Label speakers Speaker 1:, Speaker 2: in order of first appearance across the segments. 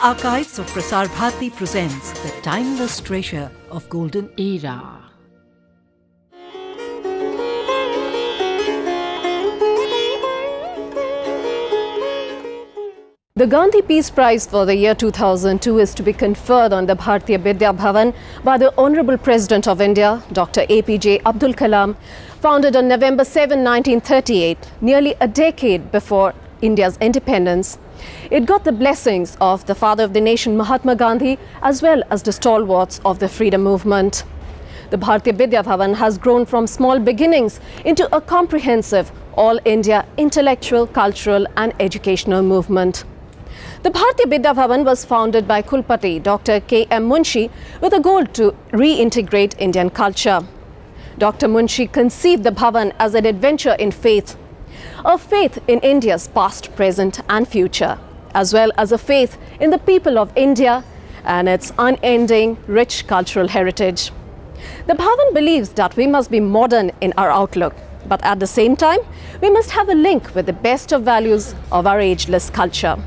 Speaker 1: Archives of Prasar Bharati presents the timeless treasure of golden era.
Speaker 2: The Gandhi Peace Prize for the year 2002 is to be conferred on the Bharatiya Vidya Bhavan by the Honorable President of India, Dr. APJ Abdul Kalam, founded on November 7, 1938, nearly a decade before India's independence. It got the blessings of the father of the nation, Mahatma Gandhi, as well as the stalwarts of the freedom movement. The Bharatiya Vidya Bhavan has grown from small beginnings into a comprehensive all-India intellectual, cultural and educational movement. The Bharatiya Vidya Bhavan was founded by Kulpati Dr. K.M. Munshi with a goal to reintegrate Indian culture. Dr. Munshi conceived the Bhavan as an adventure in faith, a faith in India's past, present and future, as well as a faith in the people of India and its unending rich cultural heritage. The Bhavan believes that we must be modern in our outlook, but at the same time, we must have a link with the best of values of our ageless culture.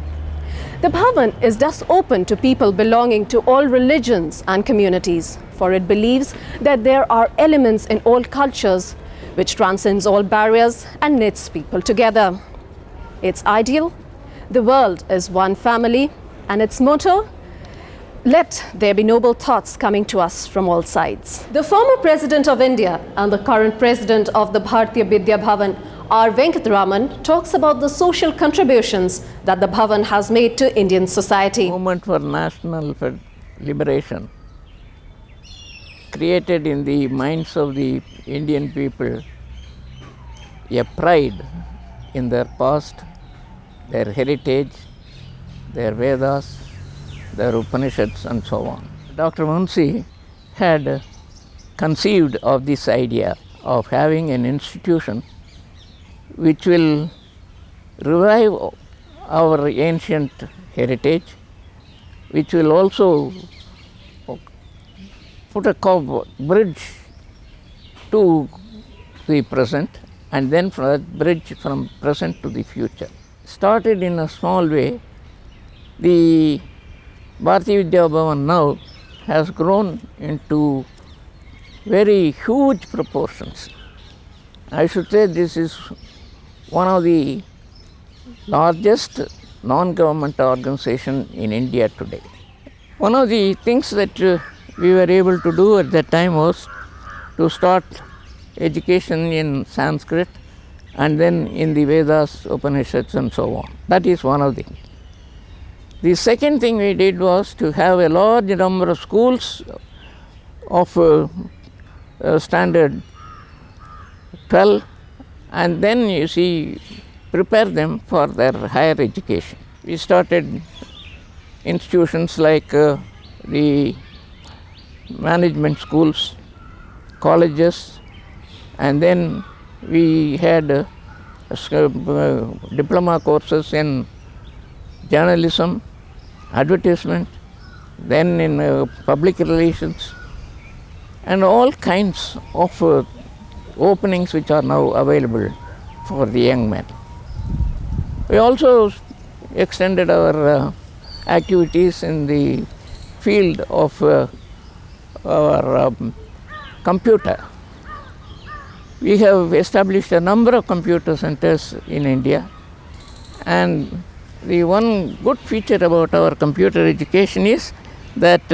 Speaker 2: The Bhavan is thus open to people belonging to all religions and communities, for it believes that there are elements in all cultures which transcends all barriers and knits people together. Its ideal, the world is one family, and its motto, let there be noble thoughts coming to us from all sides. The former President of India and the current President of the Bharatiya Vidya Bhavan, R. Venkatraman, talks about the social contributions that the Bhavan has made to Indian society.
Speaker 3: Movement for national liberation created in the minds of the Indian people a pride in their past, their heritage, their Vedas, their Upanishads and so on. Dr. Munshi had conceived of this idea of having an institution which will revive our ancient heritage, which will also put a bridge to the present, and then from that bridge from present to the future. Started in a small way, the Bharatiya Vidya Bhavan now has grown into very huge proportions. I should say this is one of the largest non-government organization in India today. One of the things that we were able to do at that time was to start education in Sanskrit and then in the Vedas, Upanishads and so on. That is one of the things. The second thing we did was to have a large number of schools of standard 12, and then you see prepare them for their higher education. We started institutions like the management schools, colleges, and then we had diploma courses in journalism, advertisement, then in public relations, and all kinds of openings which are now available for the young men. We also extended our activities in the field of our computer. We have established a number of computer centers in India, and the one good feature about our computer education is that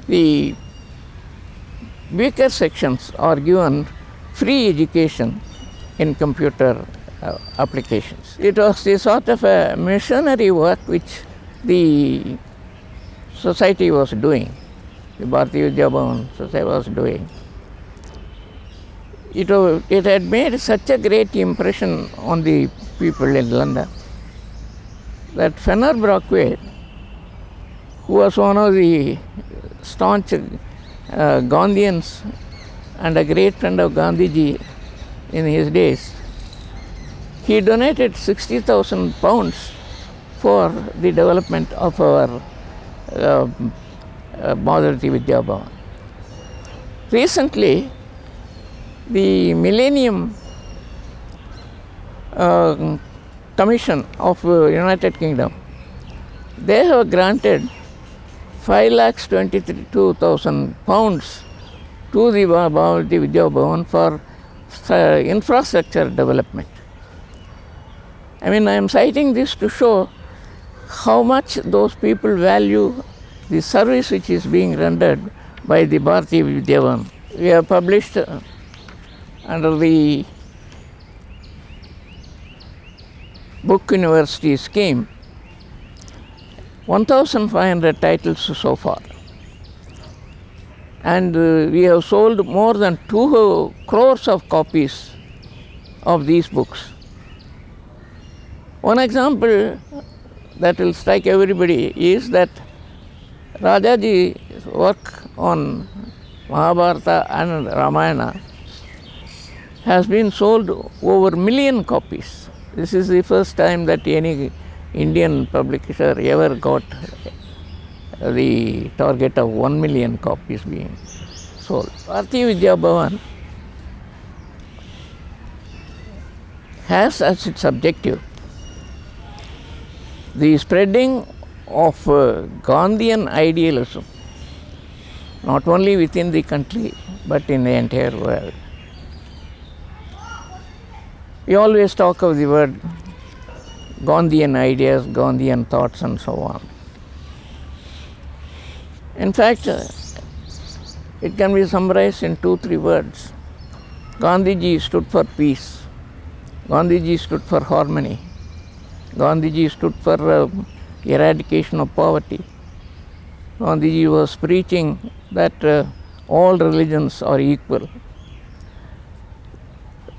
Speaker 3: the weaker sections are given free education in computer applications. It was a sort of a missionary work which the society was doing, the Bharatiya Vidya Bhavan society was doing. It had made such a great impression on the people in London that Fenner Brockway, who was one of the staunch Gandhians and a great friend of Gandhiji in his days, he donated 60,000 pounds for the development of our Bharatiya Vidya Bhavan. Recently, the Millennium Commission of United Kingdom they have granted 5,22,000 pounds to the Bharatiya Vidya Bhavan for infrastructure development. I mean, I am citing this to show how much those people value the service which is being rendered by the Bharatiya Vidya Bhavan. We have published under the Book University scheme 1,500 titles so far, and we have sold more than 2 crores of copies of these books. One example that will strike everybody is that Rajaji's work on Mahabharata and Ramayana has been sold over 1 million copies. This is the first time that any Indian publisher ever got the target of 1 million copies being sold. Bharatiya Vidya Bhavan has as its objective the spreading of Gandhian idealism, not only within the country but in the entire world. We always talk of the word Gandhian ideas, Gandhian thoughts and so on. In fact, it can be summarized in 2-3 words. Gandhiji stood for peace, Gandhiji stood for harmony, Gandhiji stood for eradication of poverty. Gandhiji was preaching that all religions are equal.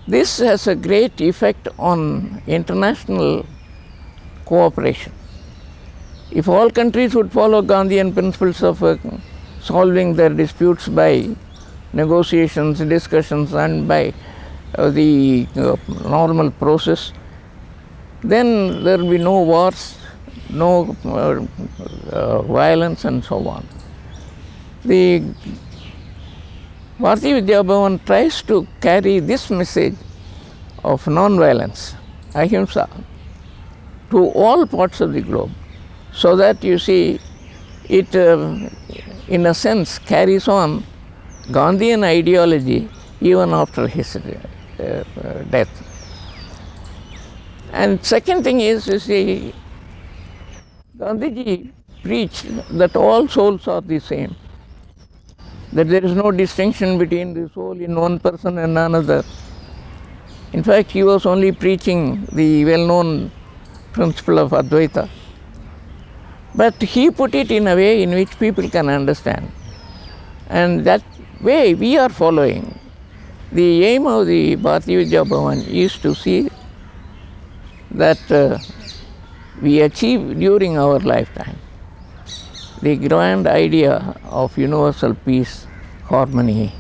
Speaker 3: This has a great effect on international cooperation. If all countries would follow Gandhian principles of solving their disputes by negotiations, discussions and by the normal process, then there will be no wars, no violence and so on. The Bharatiya Vidya Bhavan tries to carry this message of non-violence, ahimsa, to all parts of the globe, so that you see it in a sense carries on Gandhian ideology even after his death. And second thing is, you see, Gandhiji preached that all souls are the same, that there is no distinction between the soul in one person and another. In fact, he was only preaching the well-known principle of Advaita. But he put it in a way in which people can understand. And that way we are following. The aim of the Bharatiya Vidya Bhavan is to see that we achieve during our lifetime the grand idea of universal peace, harmony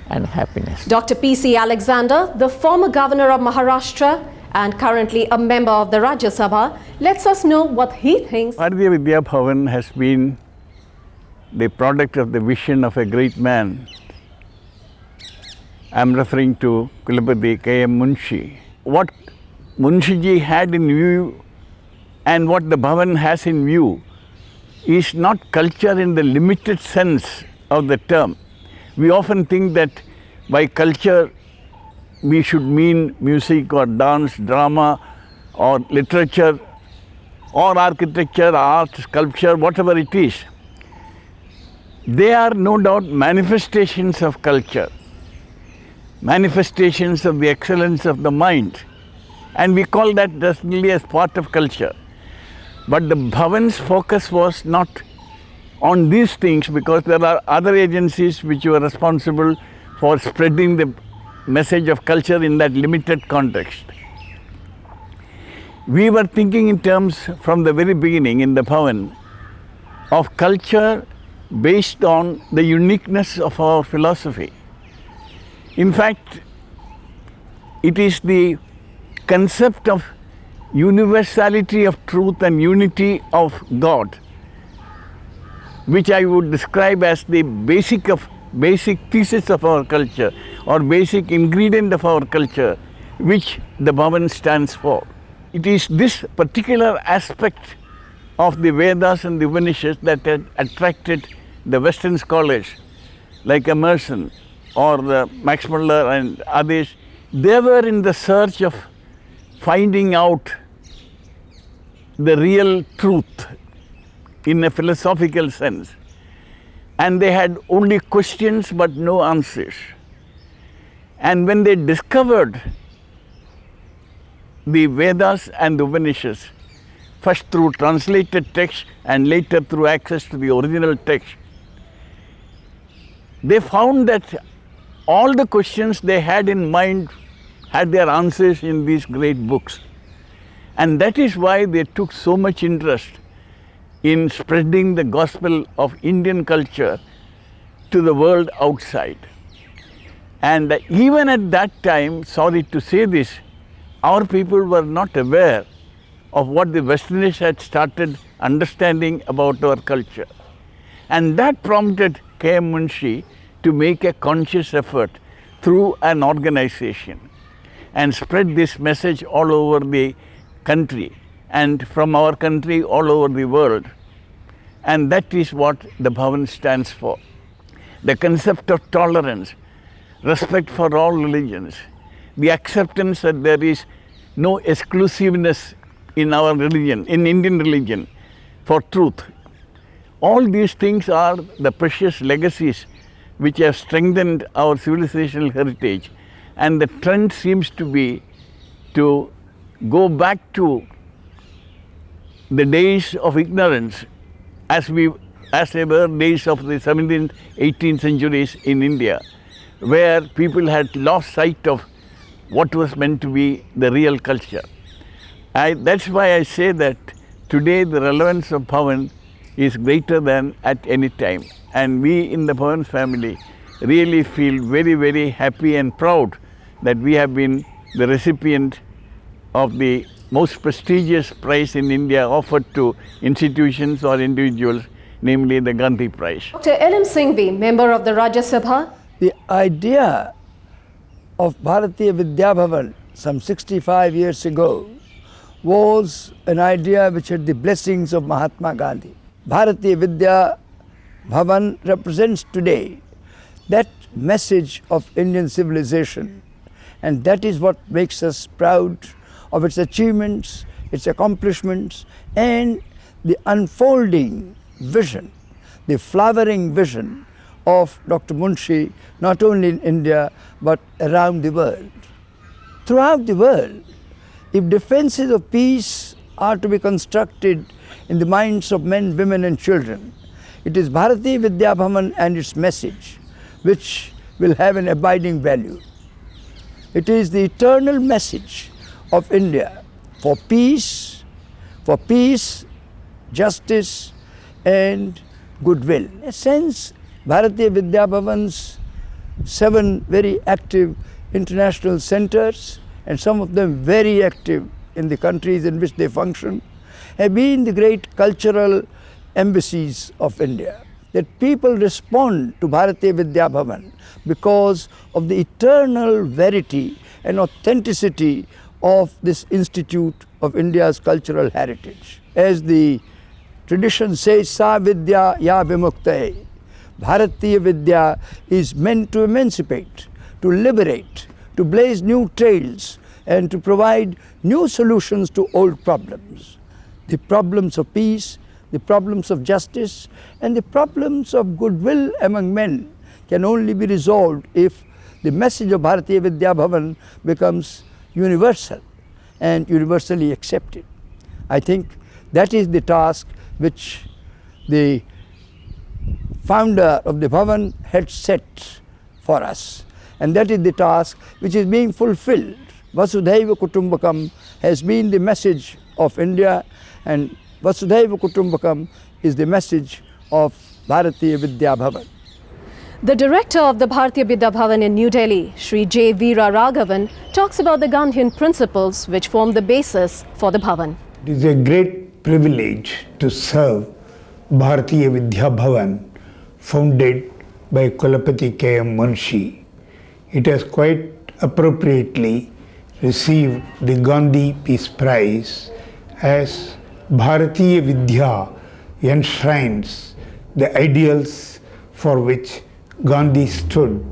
Speaker 3: and happiness.
Speaker 2: Dr. P.C. Alexander, the former governor of Maharashtra and currently a member of the Rajya Sabha, lets us know what he thinks.
Speaker 4: Bharatiya Vidya Bhavan has been the product of the vision of a great man. I am referring to Kulapati K.M. Munshi. What Munshiji had in view and what the Bhavan has in view is not culture in the limited sense of the term. We often think that by culture we should mean music or dance, drama or literature or architecture, art, sculpture, whatever it is. They are no doubt manifestations of culture, manifestations of the excellence of the mind, and we call that definitely as part of culture. But the Bhavan's focus was not on these things because there are other agencies which were responsible for spreading the message of culture in that limited context. We were thinking in terms from the very beginning in the Bhavan of culture based on the uniqueness of our philosophy. In fact, it is the concept of universality of truth and unity of God, which I would describe as the basic thesis of our culture or basic ingredient of our culture, which the Bhavan stands for. It is this particular aspect of the Vedas and the Upanishads that had attracted the Western scholars like Emerson or Max Muller and others. They were in the search of finding out the real truth in a philosophical sense. And they had only questions but no answers. And when they discovered the Vedas and the Upanishads, first through translated text and later through access to the original text, they found that all the questions they had in mind had their answers in these great books. And that is why they took so much interest in spreading the gospel of Indian culture to the world outside. And even at that time, sorry to say this, our people were not aware of what the Westerners had started understanding about our culture. And that prompted K.M. Munshi to make a conscious effort through an organization and spread this message all over the country and from our country all over the world. And that is what the Bhavan stands for. The concept of tolerance, respect for all religions, the acceptance that there is no exclusiveness in our religion, in Indian religion, for truth. All these things are the precious legacies which have strengthened our civilizational heritage. And the trend seems to be to go back to the days of ignorance as they were days of the 17th, 18th centuries in India, where people had lost sight of what was meant to be the real culture. That's why I say that today the relevance of Bhavan is greater than at any time. And we in the Bhavan family really feel very, very happy and proud that we have been the recipient of the most prestigious prize in India offered to institutions or individuals, namely the Gandhi Prize.
Speaker 2: Dr. L.M. Singhvi, member of the Rajya Sabha.
Speaker 5: The idea of Bharatiya Vidya Bhavan some 65 years ago was an idea which had the blessings of Mahatma Gandhi. Bharatiya Vidya Bhavan represents today that message of Indian civilization, and that is what makes us proud of its achievements, its accomplishments, and the unfolding vision, the flowering vision of Dr. Munshi, not only in India but around the world. Throughout the world, if defenses of peace are to be constructed in the minds of men, women and children, it is Bharatiya Vidya Bhavan and its message which will have an abiding value. It is the eternal message of India for peace, justice and goodwill. In a sense, Bharatiya Vidya Bhavan's 7 very active international centers, and some of them very active in the countries in which they function, have been the great cultural embassies of India. That people respond to Bharatiya Vidya Bhavan because of the eternal verity and authenticity of this institute of India's cultural heritage. As the tradition says, Sa Vidya Ya Vimuktaye, Bharatiya Vidya is meant to emancipate, to liberate, to blaze new trails and to provide new solutions to old problems. The problems of peace, the problems of justice and the problems of goodwill among men can only be resolved if the message of Bharatiya Vidya Bhavan becomes universal and universally accepted. I think that is the task which the founder of the Bhavan had set for us, and that is the task which is being fulfilled. Vasudhaiva Kutumbakam has been the message of India, and Vasudhaiva Kutumbakam is the message of Bharatiya Vidya Bhavan.
Speaker 2: The director of the Bharatiya Vidya Bhavan in New Delhi, Sri J. Veera Raghavan, talks about the Gandhian principles which form the basis for the Bhavan.
Speaker 6: It is a great privilege to serve Bharatiya Vidya Bhavan, founded by Kulapati K.M. Munshi. It has quite appropriately received the Gandhi Peace Prize as Bharatiya Vidya enshrines the ideals for which Gandhi stood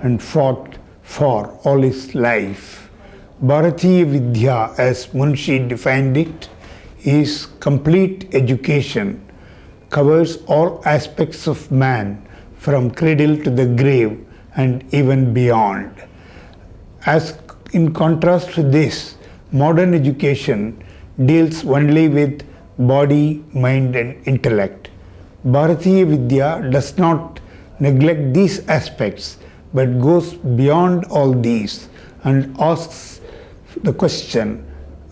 Speaker 6: and fought for all his life. Bharatiya Vidya, as Munshi defined it, is complete education, covers all aspects of man from cradle to the grave and even beyond. As in contrast to this, modern education deals only with body, mind and intellect. Bharatiya Vidya does not neglect these aspects but goes beyond all these and asks the question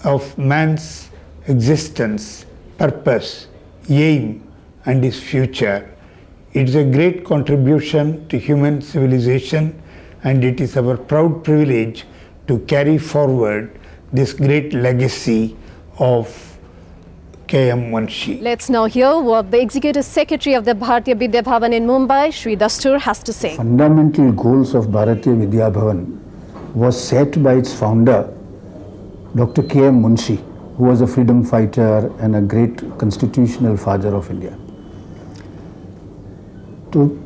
Speaker 6: of man's existence, purpose, aim and his future. It is a great contribution to human civilization and it is our proud privilege to carry forward this great legacy of K.M. Munshi.
Speaker 2: Let's now hear what the Executive Secretary of the Bharatiya Vidya Bhavan in Mumbai, Shri Dastur, has to say.
Speaker 7: Fundamental goals of Bharatiya Vidya Bhavan was set by its founder, Dr. K.M. Munshi, who was a freedom fighter and a great constitutional father of India.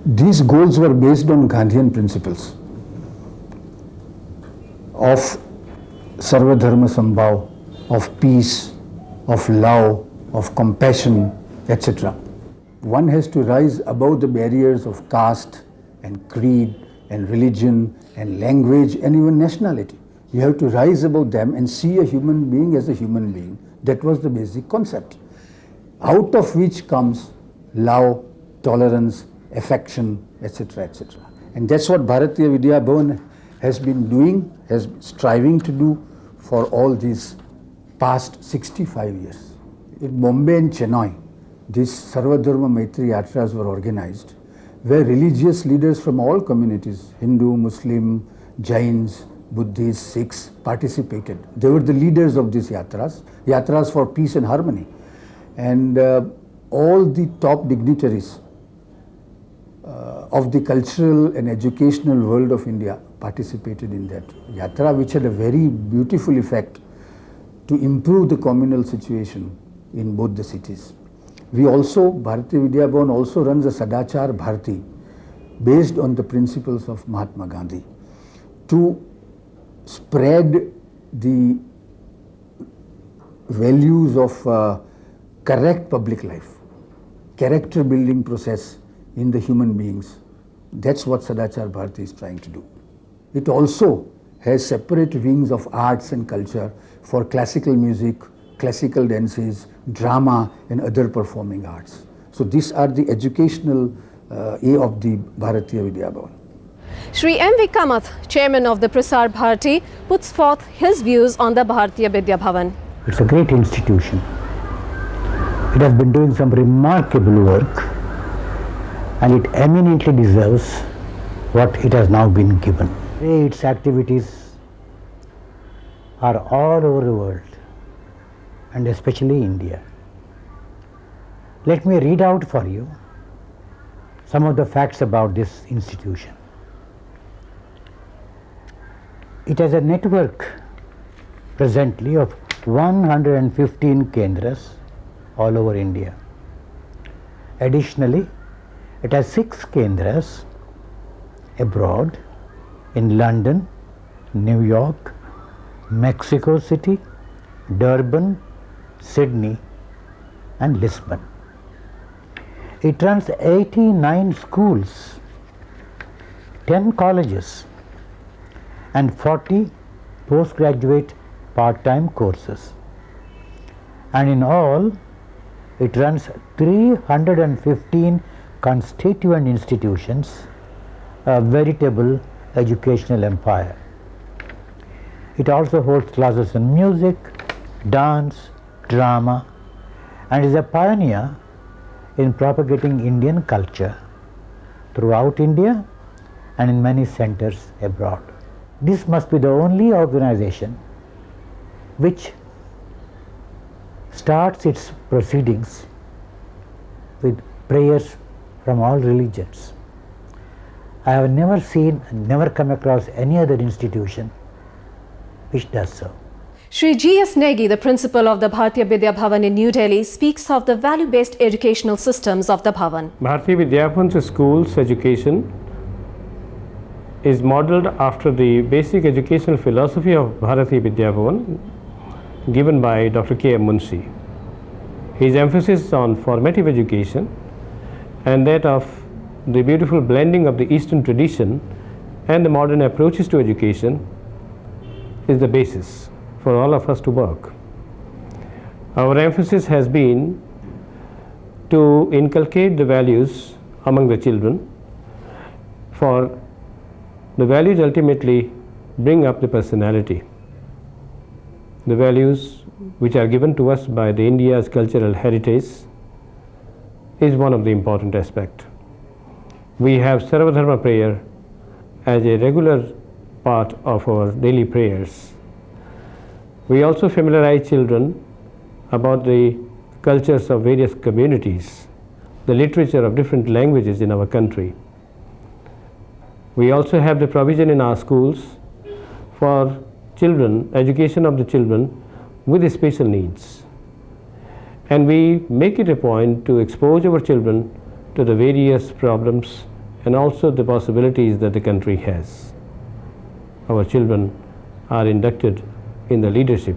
Speaker 7: These goals were based on Gandhian principles of Sarva Dharma Sambhav, of peace, of love, of compassion, etc. One has to rise above the barriers of caste and creed and religion and language and even nationality. You have to rise above them and see a human being as a human being. That was the basic concept, out of which comes love, tolerance, affection, etc., etc. And that's what Bharatiya Vidya Bhavan has been doing, has been striving to do for all these past 65 years. In Bombay and Chennai, these Sarva Dharma Maitri Yatras were organized, where religious leaders from all communities, Hindu, Muslim, Jains, Buddhists, Sikhs, participated. They were the leaders of these yatras for peace and harmony. And all the top dignitaries of the cultural and educational world of India participated in that yatra, which had a very beautiful effect to improve the communal situation in both the cities. We also, Bharatiya Vidya Bhavan also runs a Sadachar Bharati based on the principles of Mahatma Gandhi to spread the values of correct public life, character building process in the human beings. That's what Sadachar Bharati is trying to do. It also has separate wings of arts and culture for classical music, classical dances, drama and other performing arts. So these are the educational aim of the Bharatiya Vidya Bhavan.
Speaker 2: Shri M.V. Kamath, Chairman of the Prasar Bharati, puts forth his views on the Bharatiya Vidya Bhavan.
Speaker 8: It's a great institution. It has been doing some remarkable work and it eminently deserves what it has now been given. Its activities are all over the world and especially India. Let me read out for you some of the facts about this institution. It has a network presently of 115 kendras all over India. Additionally, it has 6 kendras abroad in London, New York, Mexico City, Durban, Sydney and Lisbon. It runs 89 schools, 10 colleges and 40 postgraduate part-time courses. And in all, it runs 315 constituent institutions, a veritable educational empire. It also holds classes in music, dance, drama, and is a pioneer in propagating Indian culture throughout India and in many centers abroad. This must be the only organization which starts its proceedings with prayers from all religions. I have never seen and never come across any other institution which does so.
Speaker 2: Shri G.S. Negi, the principal of the Bharatiya Vidya Bhavan in New Delhi, speaks of the value-based educational systems of the Bhavan.
Speaker 9: Bharatiya Vidya Bhavan's school's education is modelled after the basic educational philosophy of Bharatiya Vidya Bhavan given by Dr. K.M. Munshi. His emphasis on formative education and that of the beautiful blending of the Eastern tradition and the modern approaches to education is the basis for all of us to work. Our emphasis has been to inculcate the values among the children, for the values ultimately bring up the personality. The values which are given to us by the India's cultural heritage is one of the important aspects. We have Sarvadharma prayer as a regular part of our daily prayers. We also familiarize children about the cultures of various communities, the literature of different languages in our country. We also have the provision in our schools for children, education of the children with special needs. And we make it a point to expose our children to the various problems and also the possibilities that the country has. Our children are inducted in the leadership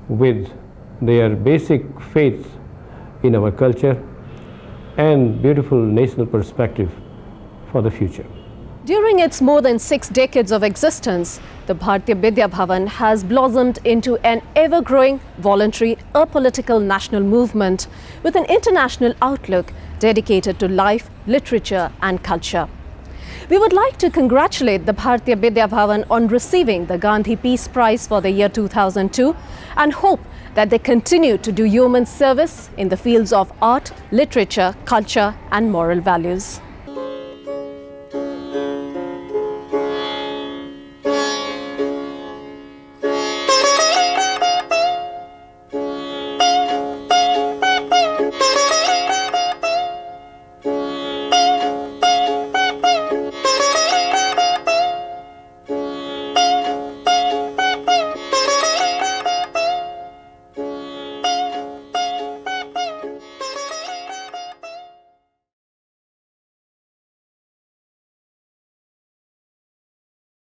Speaker 9: with their basic faith in our culture and beautiful national perspective for the future.
Speaker 2: During its more than 6 decades of existence, the Bharatiya Vidya Bhavan has blossomed into an ever-growing, voluntary, apolitical national movement with an international outlook dedicated to life, literature and culture. We would like to congratulate the Bharatiya Vidya Bhavan on receiving the Gandhi Peace Prize for the year 2002 and hope that they continue to do human service in the fields of art, literature, culture and moral values.